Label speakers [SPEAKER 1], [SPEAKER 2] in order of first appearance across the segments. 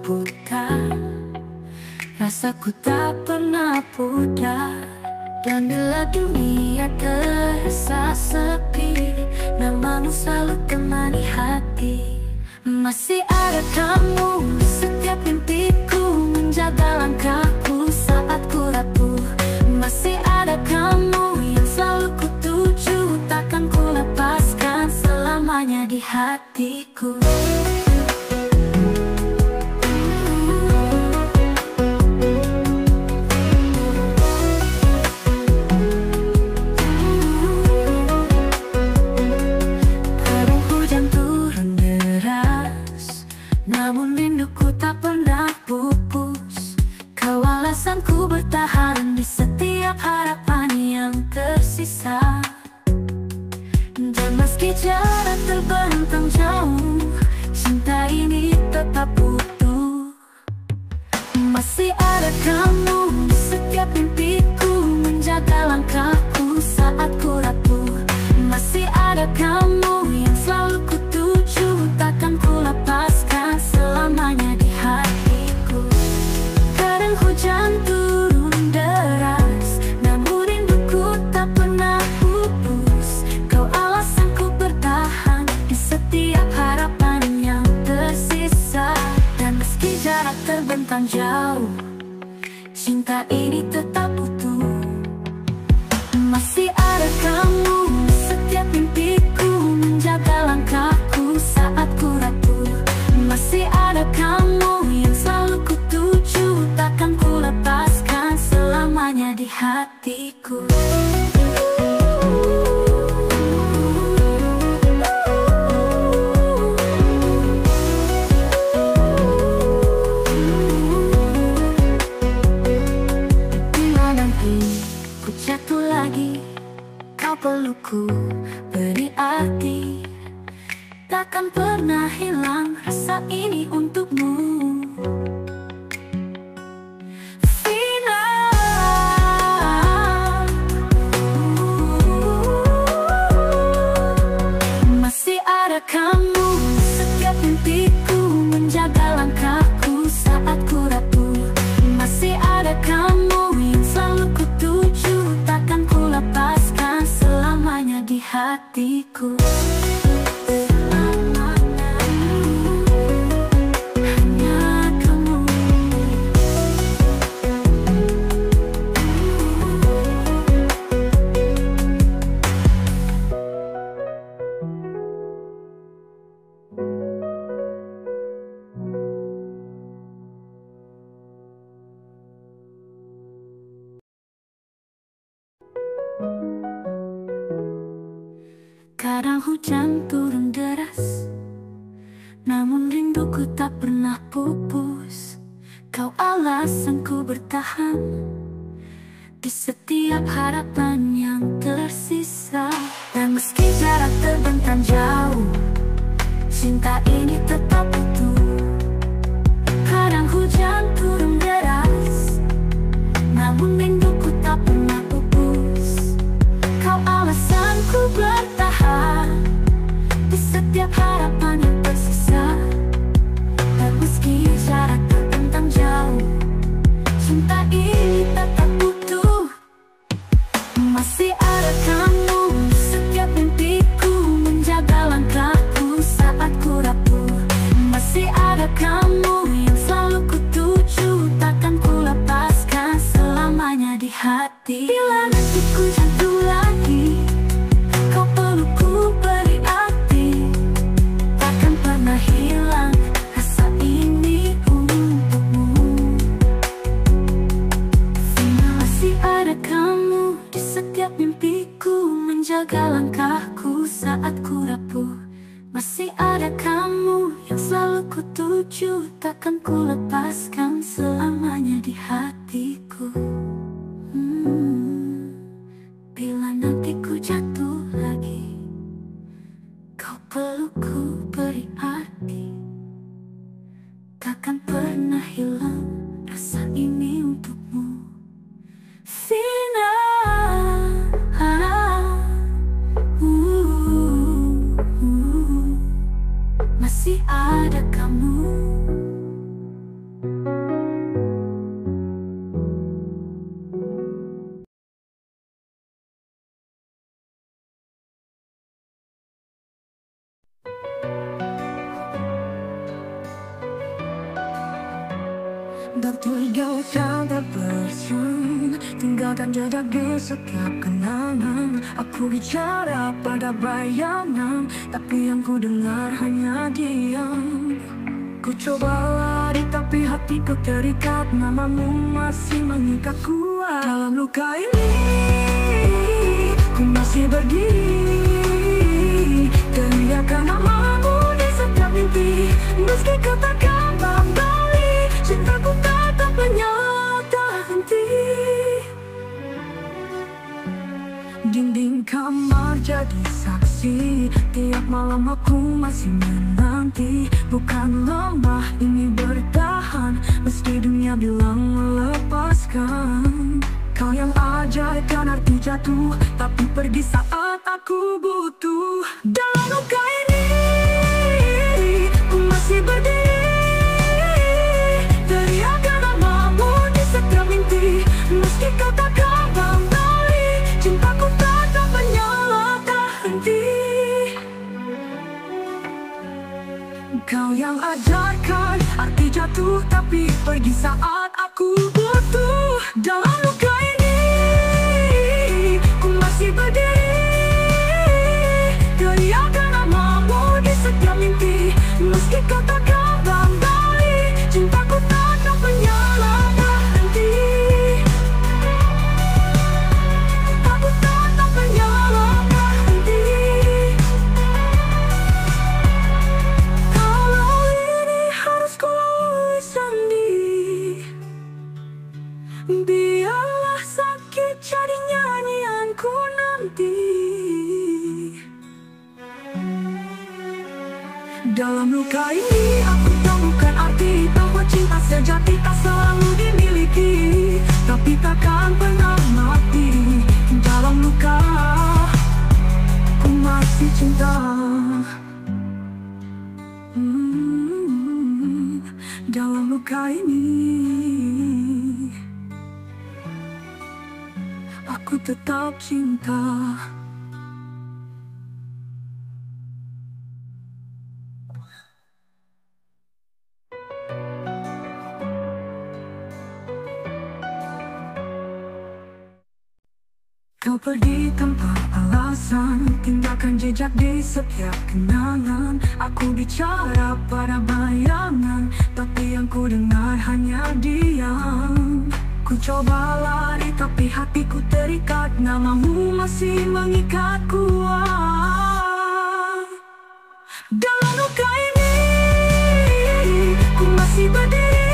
[SPEAKER 1] menakutkan. Rasaku tak pernah pudar, dan bila dunia terasa sepi, namamu selalu temani hati. Masih ada kamu setiap mimpiku, menjaga langkahku saat ku rapuh. Masih ada kamu yang selalu ku tuju, takkan ku lepaskan selamanya di hatiku. Kadang hujan turun deras, namun rinduku tak pernah pupus. Kau alasanku bertahan di setiap harapan yang tersisa. Dan meski jarak terbentang jauh, cinta ini tetap utuh. Masih ada kamu di setiap mimpiku, menjaga langkahku saat ku rapuh. Masih ada kamu yang selalu ku tuju, takkan ku lepaskan selamanya di hatiku. Kadang hujan turun deras, namun rinduku tak pernah pupus. Kau alasanku bertahan di setiap harapan yang tersisa. Dan meski jarak terbentang jauh, cinta ini tetap utuh. Masih ada kamu di setiap mimpiku, menjaga langkahku saat ku rapuh. Masih ada kamu yang selalu ku tuju, takkan ku lepaskan selamanya di hatiku. Bila nanti ku jatuh lagi, kau pelukku beri arti. Takkan pernah hilang rasa ini untukmu. Vina, masih ada kamu setiap mimpiku, menjaga langkahku saat ku rapuh. Masih ada kamu yang selalu ku tuju, takkan ku lepaskan selamanya di hatiku. Kadang hujan turun deras, namun rinduku tak pernah pupus. Kau alasanku bertahan di setiap harapan yang tersisa. Dan meski jarak terbentang jauh, cinta ini tetap utuh. Kadang hujan turun deras, namun rinduku tak pernah pupus. Kau alasanku bertahan di setiap harapan yang tersisa. Dan meski jarak terbentang jauh, cinta ini tetap utuh. Masih ada kamu di setiap mimpiku, menjaga langkahku saat ku rapuh. Masih ada kamu yang selalu ku tuju, takkan ku lepaskan selamanya di hati. Bila nanti ku jatuh lagi, kau pelukku beri arti. Takkan pernah hilang rasa ini untukmu. Vina, masih ada kamu di setiap mimpiku, menjaga langkahku saat ku rapuh. Masih ada kamu yang selalu ku tuju, takkan ku lepaskan selamanya di hatiku. Bila nanti ku jatuh lagi, kau pelukku beri arti. Takkan pernah hilang rasa ini untukmu. Vina, masih ada kamu Dan tinggalkan tak bersun, tinggalkan jejak di setiap kenangan. Aku bicara pada bayangan, tapi yang ku dengar hanya diam. Ku coba lari tapi hatiku terikat, namamu masih mengikat kuat. Dalam luka ini ku masih berdiri, teriakan namamu di setiap mimpi. Meski katakan kembali, cintaku tetap menyala tak henti. Dinding kamar jadi saksi, tiap malam aku masih menanti. Bukan lemah, ini bertahan, meski dunia bilang melepaskan. Kau yang ajaib kan arti jatuh, tapi pergi saat aku butuh. Dalam luka ini ku masih berdiri, teriakan namamu di setiap mimpi. Meski kau tak kembali, cintaku tetap menyala tak henti. Kau yang ajarkan arti jatuh, tapi pergi saat aku butuh. Dalam luka ini ku masih berdiri, teriakan namamu di setiap mimpi. Meski kau tak kembali, cintaku tetap menyala tak henti. Aku tetap menyala tak henti. Kalau ini harus ku lalui sendiri, biarlah sakit jadi nyanyianku nanti. Dalam luka ini aku temukan arti bahwa cinta sejati tak selalu dimiliki, tapi takkan pernah mati. Dalam luka ku masih cinta. Dalam luka ini aku tetap cinta. Kau pergi tanpa alasan, tinggalkan jejak di setiap kenangan. Aku bicara pada bayangan, tapi yang ku dengar hanya diam. Ku coba lari tapi hatiku terikat, namamu masih mengikat kuat. Dalam luka ini ku masih berdiri,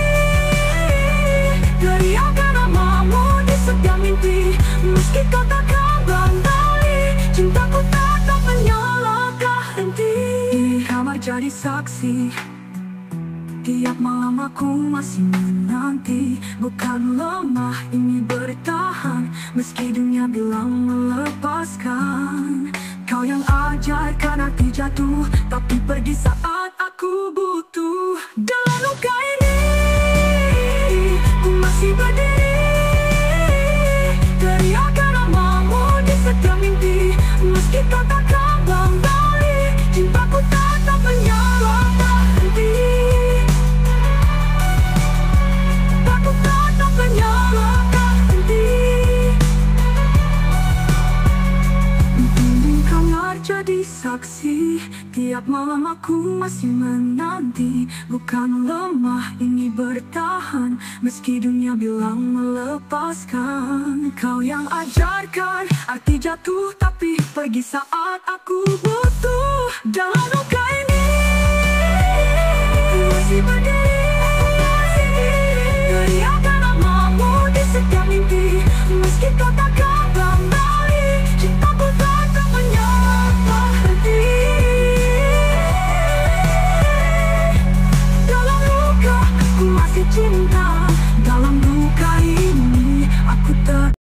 [SPEAKER 1] teriakan namamu di setiap mimpi. Meski kau tak kembali, cintaku tetap menyala tak henti. Di kamar jadi saksi, tiap malam aku masih menanti. Bukan lemah, ini bertahan, meski dunia bilang melepaskan. Kau yang ajarkan arti jatuh, tapi pergi saat aku butuh. Dalam luka ini ku masih berdiri, teriakan namamu di setiap mimpi. Meski kau tak kembali, cintaku tetap menyala tak henti. Aku tetap menyala tak henti. Dinding kamar jadi saksi, tiap malam aku masih menanti. Bukan lemah, ini bertahan, meski dunia bilang melepaskan. Kau yang ajarkan arti jatuh, tapi pergi saat aku butuh. Dalam luka ini ku masih berdiri, teriakan namamu di setiap mimpi. Meski kau tak kembali, cintaku tetap menyala tak henti. Dalam luka ku masih cinta, dalam luka ini aku tetap.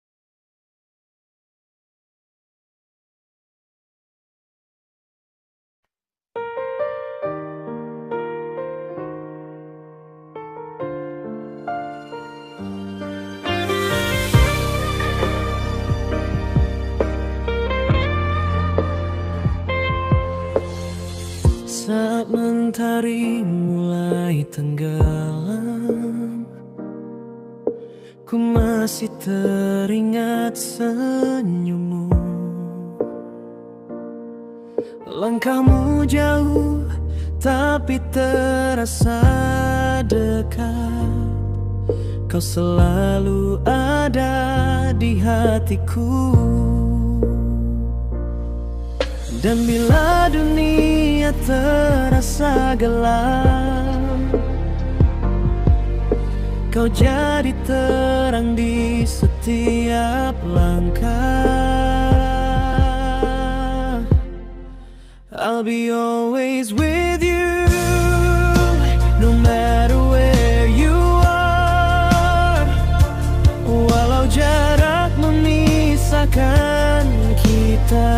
[SPEAKER 2] Saat mentari mulai tenggelam, Ku masih teringat senyummu. Langkahmu jauh tapi terasa dekat. Kau selalu ada di hatiku. Dan bila dunia terasa gelap, kau jadi terang di setiap langkah. I'll be always with you, no matter where you are. Walau jarak memisahkan kita,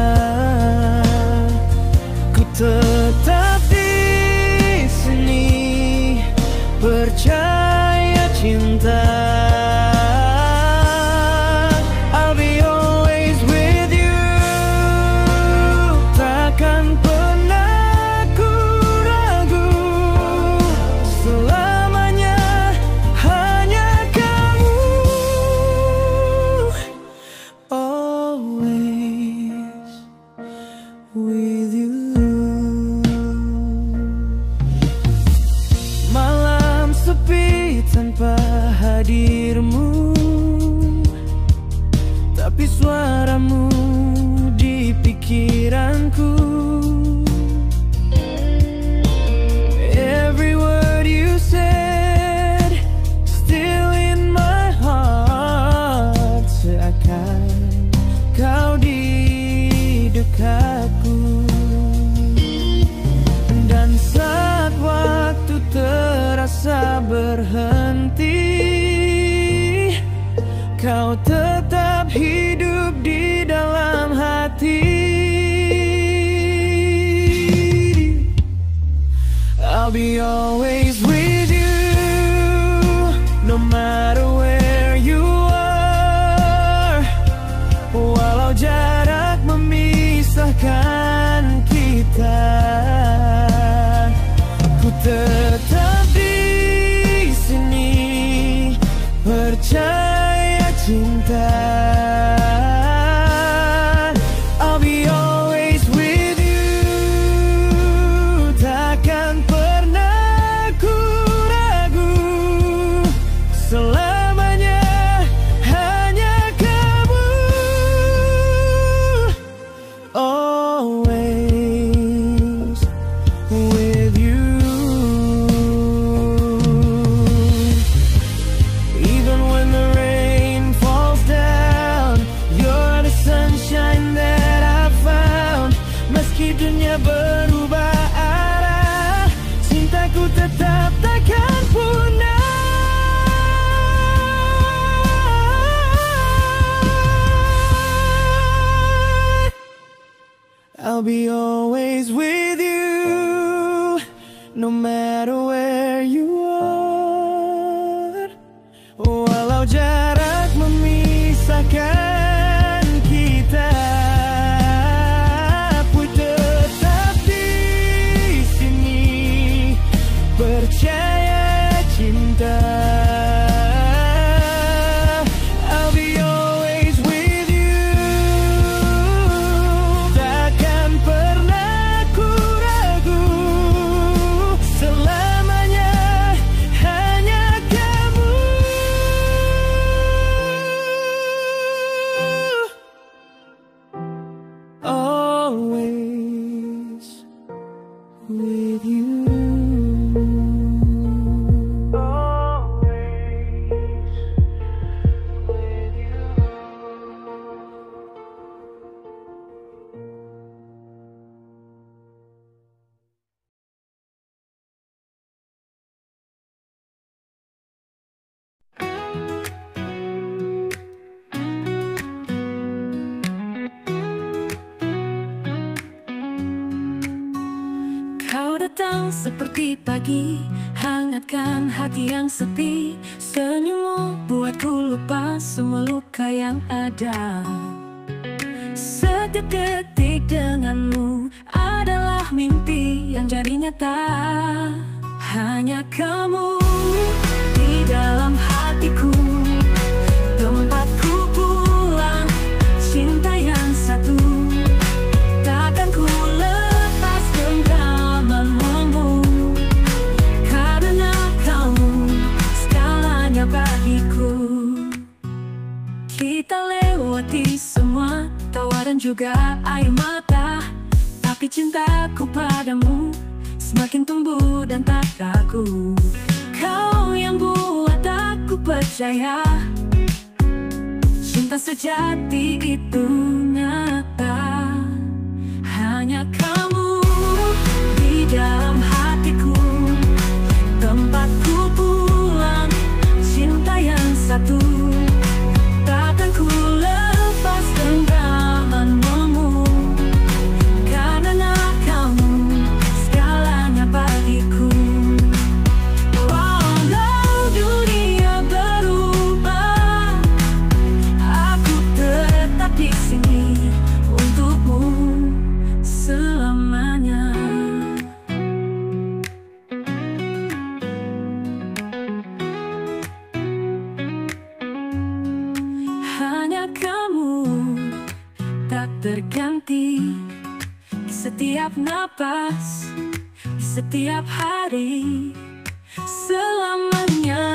[SPEAKER 2] ku tetap di sini, percaya cinta. I'll be always with you, takkan pernah ku ragu. Selamanya hanya kamu, always with you. Malam sepi tanpa hadirmu, tapi suaramu di pikiranku. Every word you said still in my heart. Seakan kau di dekatku. Dan saat waktu terasa berhenti, kau tetap hidup di dalam hati. I'll be always with you, no matter where you are. Walau jarak memisahkan kita, ku tetap di sini, percaya cinta. I'll be always with you, takkan pernah ku ragu. Selamanya hanya kamu, always with you. Even when the rain falls down, you're the sunshine that I found. Meski dunia berubah arah, cintaku tetap takkan punah. I'll be always with you, no matter where you are. Walau jarak memisahkan kita, ku tetap di sini, percaya cinta. I'll be always with you, takkan pernah ku ragu. Selamanya hanya kamu, always with you.
[SPEAKER 1] Kau datang seperti pagi, hangatkan hati yang sepi. Senyummu buatku lupa semua luka yang ada. Setiap detik denganmu adalah mimpi yang jadi nyata. Hanya kamu di dalam hatiku, Kita lewati semua tawa dan juga air mata, tapi cintaku padamu semakin tumbuh dan tak ragu. Kau yang buat aku percaya, cinta sejati itu nyata. Hanya kamu di dalam hatiku, tempatku pulang, cinta yang satu. Takkan ku lepas genggamanmu, karena kamu segalanya bagiku. Walau dunia berubah, aku tetap di sini untukmu selamanya. Hanya kamu tak terganti di setiap napas, di setiap hari. Selamanya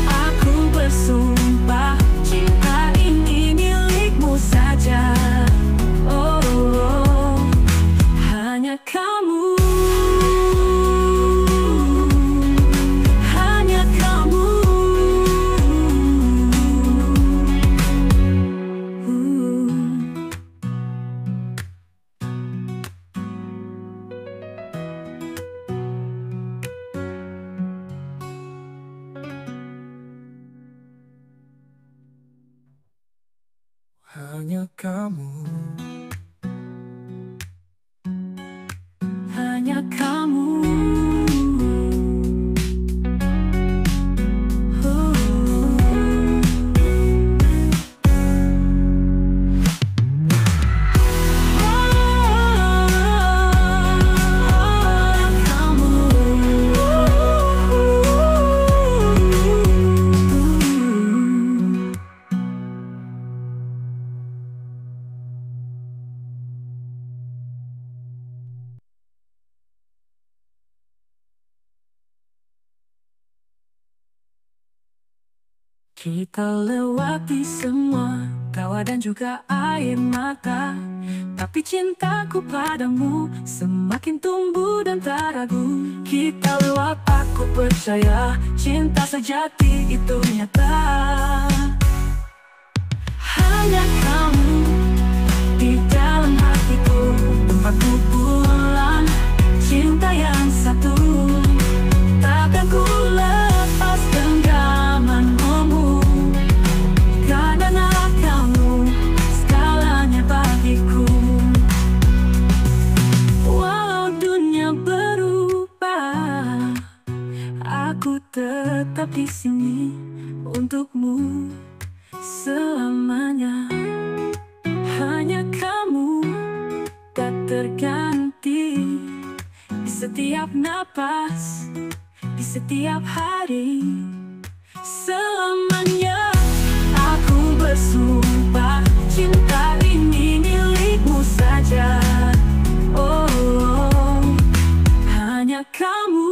[SPEAKER 1] aku bersumpah, cinta ini milikmu saja. Oh, oh, hanya kamu. Hanya kamu.
[SPEAKER 2] Hanya kamu.
[SPEAKER 1] Hanya kamu. Kita lewati semua tawa dan juga air mata, tapi cintaku padamu semakin tumbuh dan tak ragu. Kita lewat, aku percaya, cinta sejati itu nyata. Hanya kamu di dalam hatiku, tempatku pulang, cinta yang satu. Takkan ku lepas genggamanmu, karena kamu segalanya bagiku. Walau dunia berubah, aku tetap di sini untukmu selamanya. Hanya kamu tak terganti di setiap napas, di setiap hari. Selamanya aku bersumpah, cinta ini milikmu saja. Oh, oh, hanya kamu.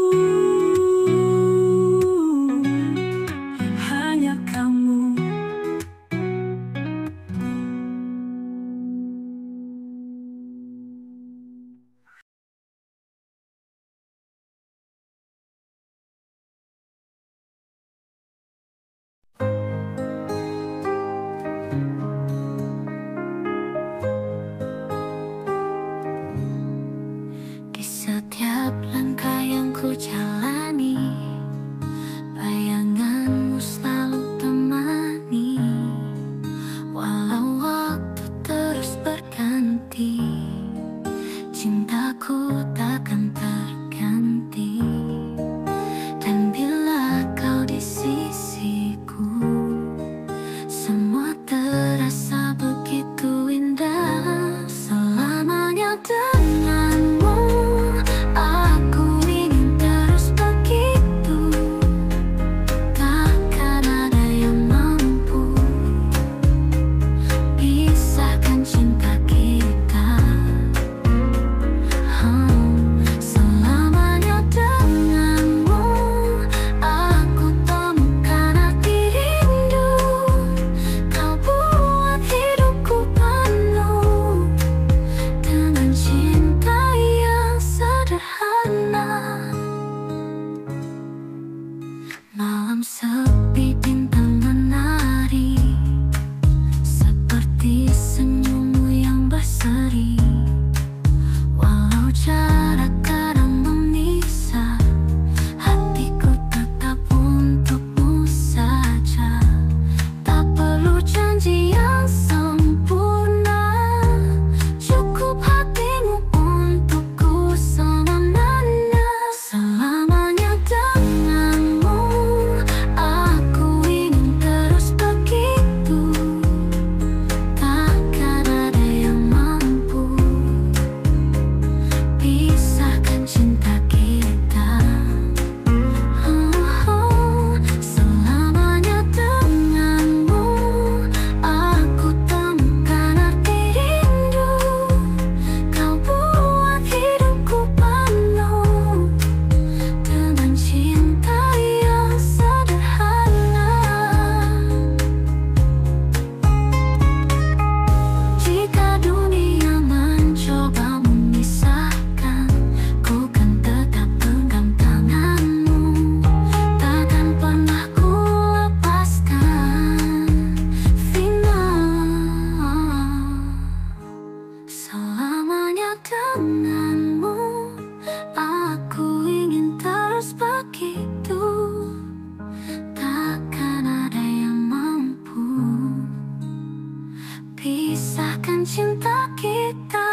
[SPEAKER 1] dengan cinta kita.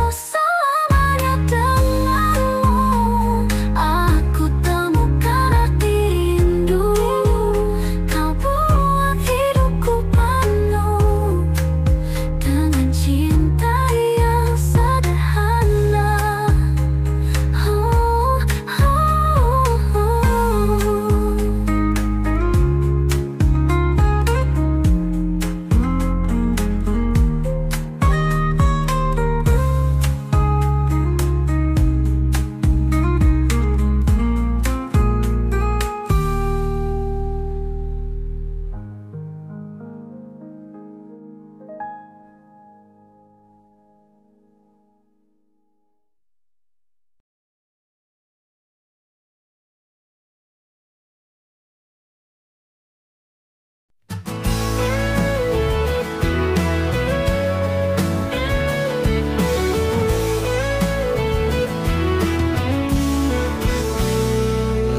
[SPEAKER 1] Selamanya denganmu aku temukan arti rindu. Kau buat hidupku penuh dengan cinta yang sederhana.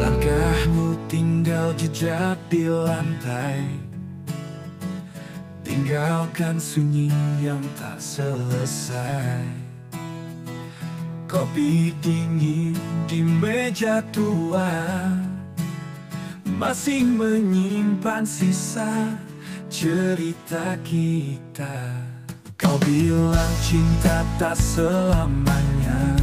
[SPEAKER 2] Langkahmu tinggal jejak di lantai, tinggalkan sunyi yang tak selesai. Kopi dingin di meja tua masih menyimpan sisa cerita kita. Kau bilang cinta tak selamanya,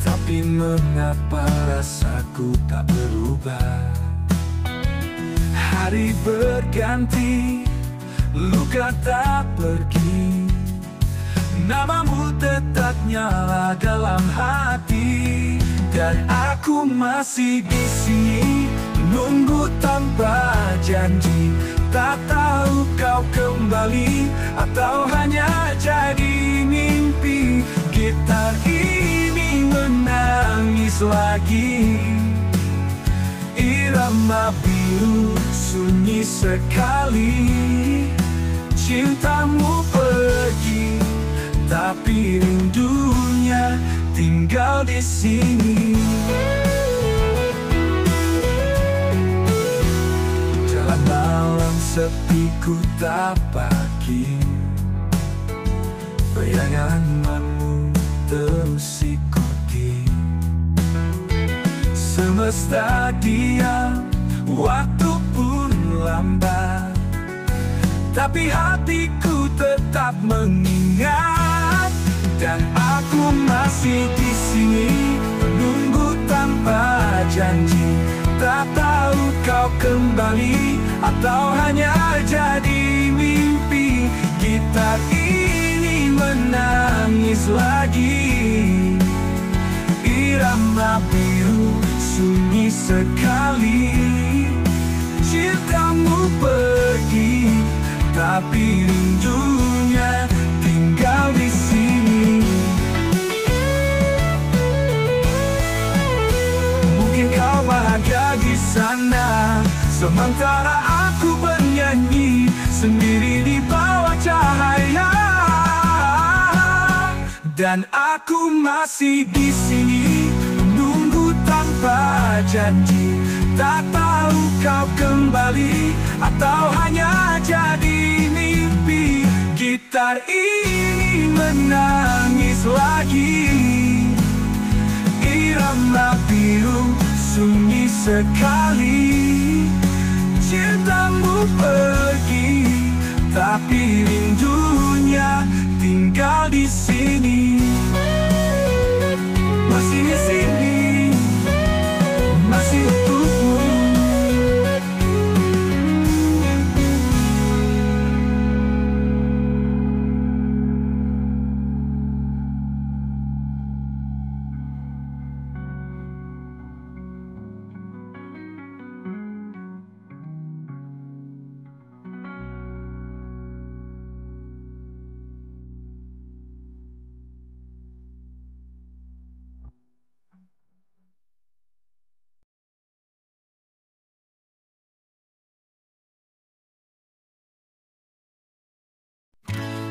[SPEAKER 2] tapi mengapa rasaku tak berubah? Hari berganti, luka tak pergi, namamu tetap nyala dalam hati. Dan aku masih di sini, nunggu tanpa janji. Tak tahu kau kembali atau hanya jadi mimpi. Gitar ini menangis lagi, irama biru sunyi sekali. Cintamu pergi, tapi rindunya tinggal di sini. Jalan malam sepi ku tapaki, bayanganmu terus ikuti. Semesta diam, waktu pun lambat, tapi hatiku tetap mengingat. Dan aku masih di sini, menunggu tanpa janji. Tak tahu kau kembali atau hanya jadi mimpi. Gitar ini menangis lagi, irama biru sunyi sekali. Cintamu pergi, tapi rindunya tinggal di sini. Mungkin kau bahagia di sana, sementara aku bernyanyi sendiri di bawah cahaya. Dan aku masih di sini, menunggu tanpa janji. Tak tahu kau kembali atau hanya jadi mimpi. Gitar ini menangis lagi, irama biru sunyi sekali. Cintamu pergi, tapi rindunya tinggal di sini. Masih di sini, masih untukmu.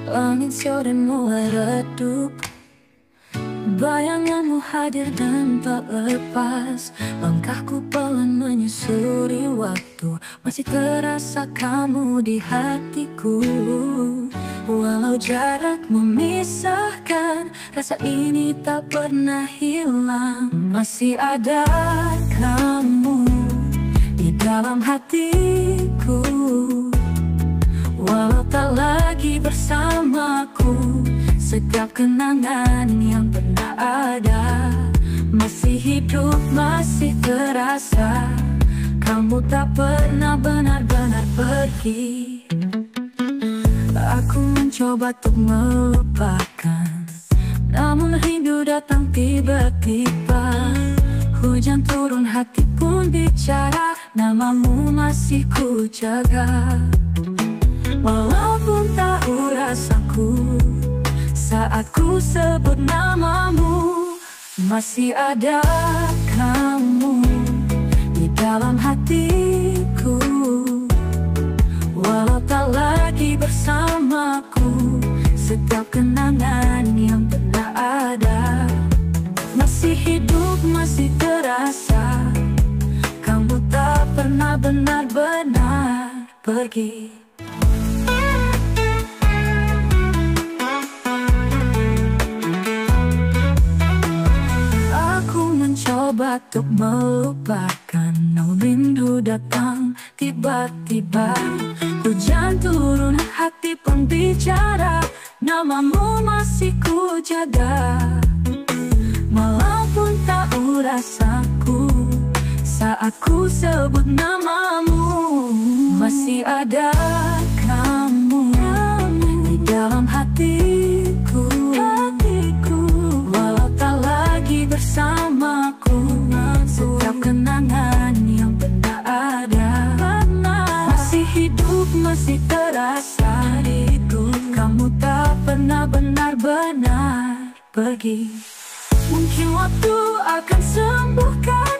[SPEAKER 1] Langit siau dan mulai redup, Bayanganmu hadir dan tak lepas. Langkahku pelan menyusuri waktu. Masih terasa kamu di hatiku. Walau jarak memisahkan, rasa ini tak pernah hilang. Masih ada kamu di dalam hatiku. Walau tak lagi bersamaku, setiap kenangan yang pernah ada masih hidup, masih terasa. Kamu tak pernah benar-benar pergi. Aku mencoba untuk melupakan, namun rindu datang tiba-tiba. Hujan turun, hati pun bicara, namamu masih ku jaga. Walaupun tahu rasaku saat ku sebut namamu, masih ada kamu di dalam hatiku. Walau tak lagi bersamaku, setiap kenangan yang pernah ada masih hidup, masih terasa. Kamu tak pernah benar-benar pergi. Coba untuk melupakan, namun rindu datang tiba-tiba. Hujan turun, hati pun bicara, namamu masih ku jaga. Walaupun tahu rasaku saat ku sebut namamu, masih ada kamu di dalam hatiku. Walau tak lagi bersamaku, setiap kenangan yang pernah ada masih hidup, masih terasa. Kamu tak pernah benar-benar pergi. Mungkin waktu akan sembuhkan,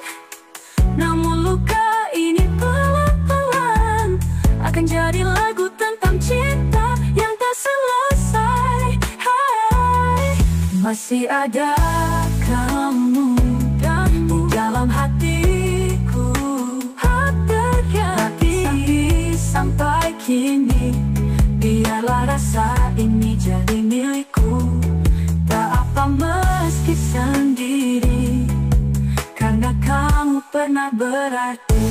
[SPEAKER 1] namun luka ini pelan-pelan akan jadi lagu tentang cinta yang tak selesai. Hai, masih ada kamu di dalam hatiku. Hati sampai kini, biarlah rasa ini jadi milikku. Tak apa meski sendiri, karena kamu pernah berarti.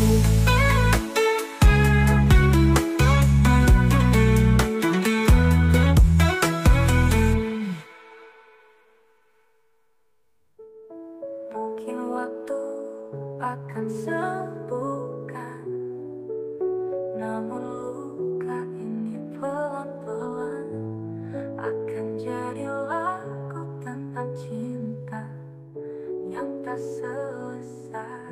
[SPEAKER 1] Mungkin waktu akan sembuhkan, namun luka ini pelan-pelan akan jadi lagu tentang cinta yang tak selesai.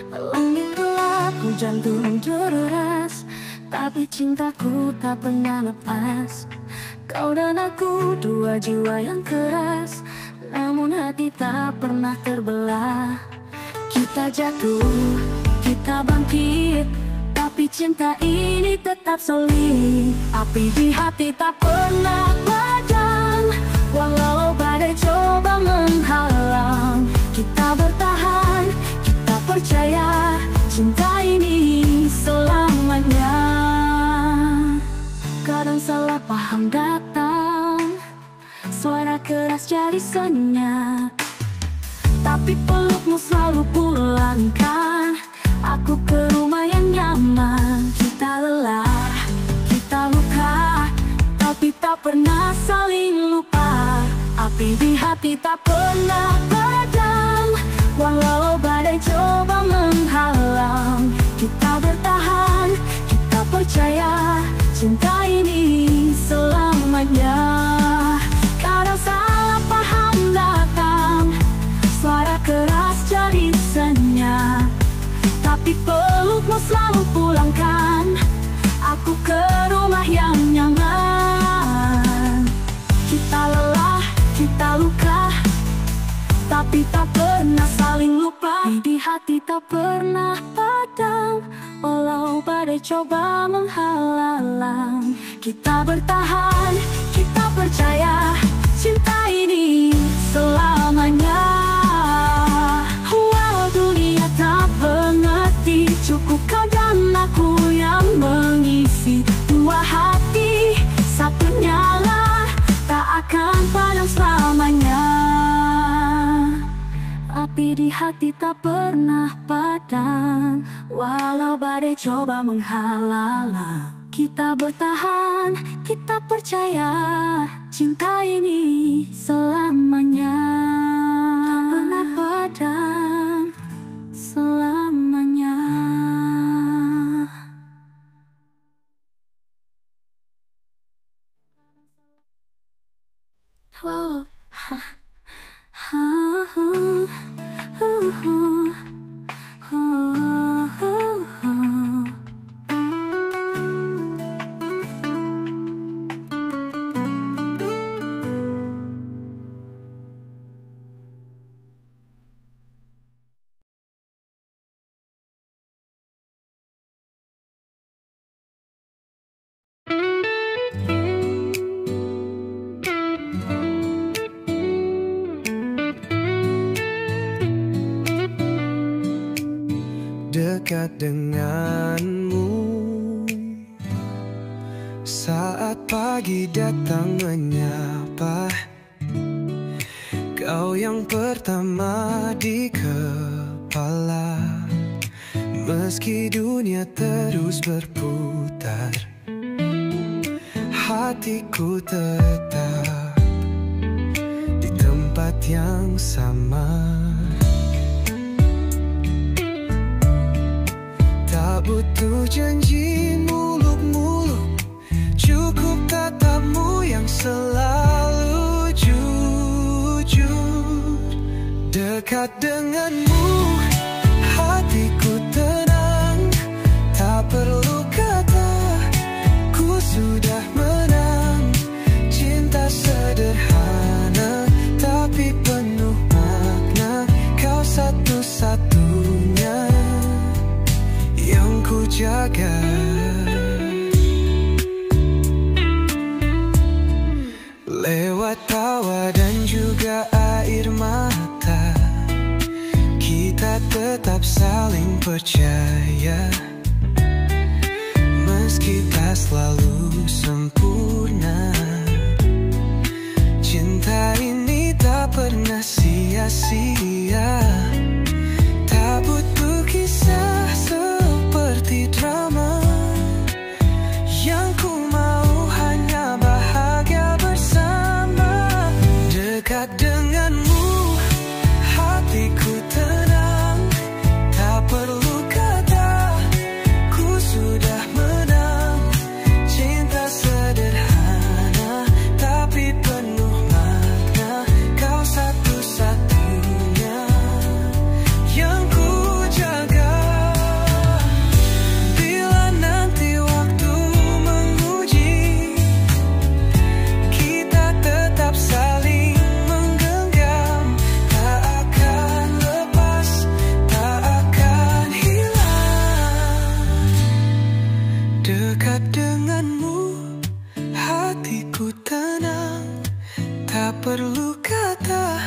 [SPEAKER 1] Langit gelap, hujan turun deras, tapi cintaku tak pernah lepas. Kau dan aku dua jiwa yang keras, namun hati tak pernah terbelah. Kita jatuh, kita bangkit, tapi cinta ini tetap solid. Api di hati tak pernah padam, walau badai coba menghalang. Kita bertahan, kita percaya cinta ini selamanya. Kadang salah paham datang, suara keras jadi senyap, tapi pelukmu selalu pulangkan aku ke rumah yang nyaman. Kita lelah, kita luka, tapi tak pernah saling lupa. Api di hati tak pernah padam, walau badai coba menghalang. Kita bertahan, kita percaya cinta ini selamanya. Kadang salah paham datang, di pelukmu selalu pulangkan aku ke rumah yang nyaman. Kita lelah, kita luka, tapi tak pernah saling lupa. Di hati tak pernah padam, walau badai coba menghalang. Kita bertahan, kita percaya, cinta ini selamanya. Walau dunia tak mengerti, cukup kau dan aku yang mengisi. Dua hati, satu nyala, tak akan padam selamanya. Api di hati tak pernah padam, walau badai coba menghalang. Kita bertahan, kita percaya, cinta ini selamanya. Tak pernah padam selamanya. Wow.
[SPEAKER 2] Dekat denganmu saat pagi datang menyapa, kau yang pertama di kepala. Meski dunia terus berputar, hatiku tetap di tempat yang sama. Tak butuh janji muluk-muluk, cukup tatapmu yang selalu jujur. Dekat denganmu, hatiku tenang, tak perlu kata, ku sudah menang. Cinta sederhana, tapi penuh makna, kau satu-satunya yang ku jaga. Lewat tawa dan juga air mata, kita tetap saling percaya. Meski tak selalu sempurna, cinta ini tak pernah sia-sia. Tak butuh kisah seperti drama, yang ku mau hanya bahagia bersama. Dekat denganmu, hatiku tenang, tak perlu kata, ku sudah menang. Cinta sederhana, tapi penuh makna, kau satu-satunya yang ku jaga. Bila nanti waktu menguji, kita tetap saling menggenggam. Tak akan lepas, tak akan hilang. Dekat denganmu, hatiku tenang, tak perlu kata,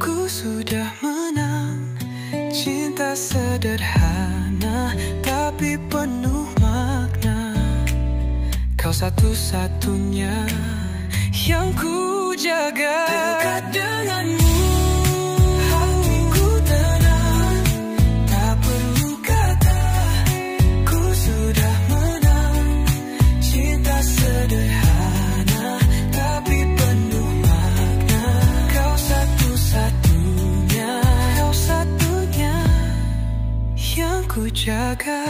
[SPEAKER 2] ku sudah menang. Cinta sederhana, tapi penuh makna, kau satu-satunya yang ku jaga. Dekat denganmu, hatiku tenang, tak perlu kata, ku sudah menang. Cinta sederhana, tapi penuh makna, kau satu-satunya, kau satunya yang ku jaga.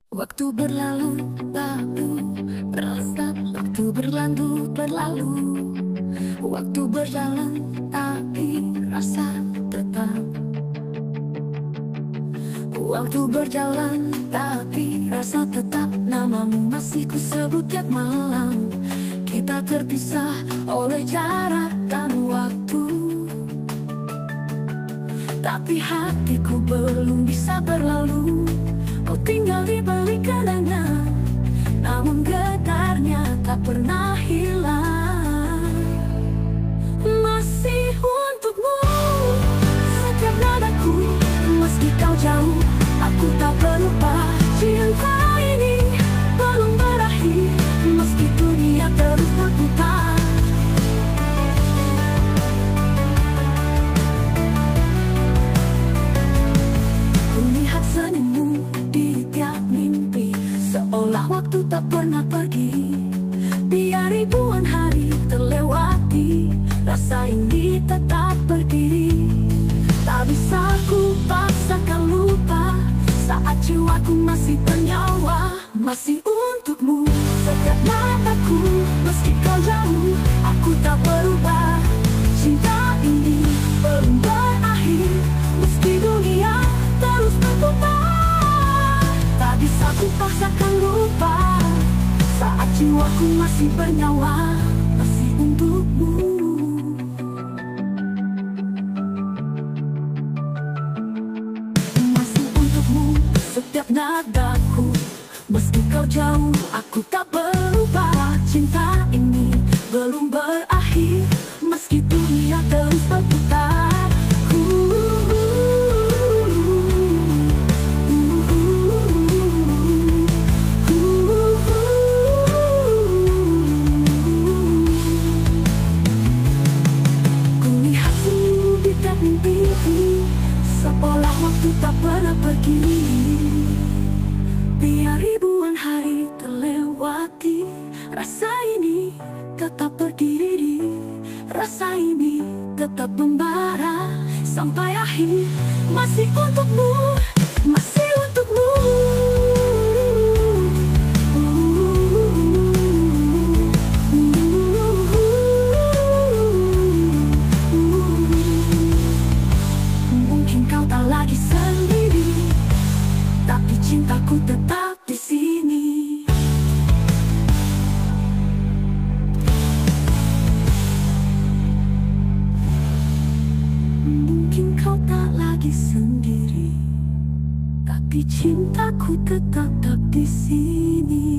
[SPEAKER 1] Waktu berlalu, rasa waktu berlalu. Waktu berjalan, tapi rasa tetap. Waktu berjalan, tapi rasa tetap. Namamu masih ku sebut tiap malam. Kita terpisah oleh jarak dan waktu, tapi hatiku belum bisa berlalu. Kau tinggal di balik kenangan, namun getarnya tak pernah hilang. Masih untukmu setiap nadaku, meski kau jauh, aku tak berubah. Cinta ini belum berakhir, meski dunia terus berputar. Kulihat senyummu di tiap mimpi, seolah waktu tak pernah pergi. Biar ribuan hari terlewati, rasa ini tetap berdiri. Tak bisa ku paksakan lupa, saat jiwaku masih bernyawa. Masih untukmu setiap mataku, meski kau jauh, aku tak berubah. Cinta ini belum berakhir, meski dunia terus berputar. Tak bisa ku paksakan lupa, saat jiwaku masih bernyawa. Masih untukmu. Masih untukmu setiap nadaku, meski kau jauh, aku tak berubah. Cinta ini belum berakhir, meski dunia terus berputar. Kulihat senyum di tiap mimpi, seolah waktu tak pernah pergi. Biar ribuan hari terlewati, rasa ini tetap berdiri. Rasa ini tetap membara sampai akhir. Masih untukmu, masih untukmu. Mungkin kau tak lagi sendiri, tapi cintaku tetap di sini. Mungkin kau tak lagi sendiri, tapi cintaku tetap di sini.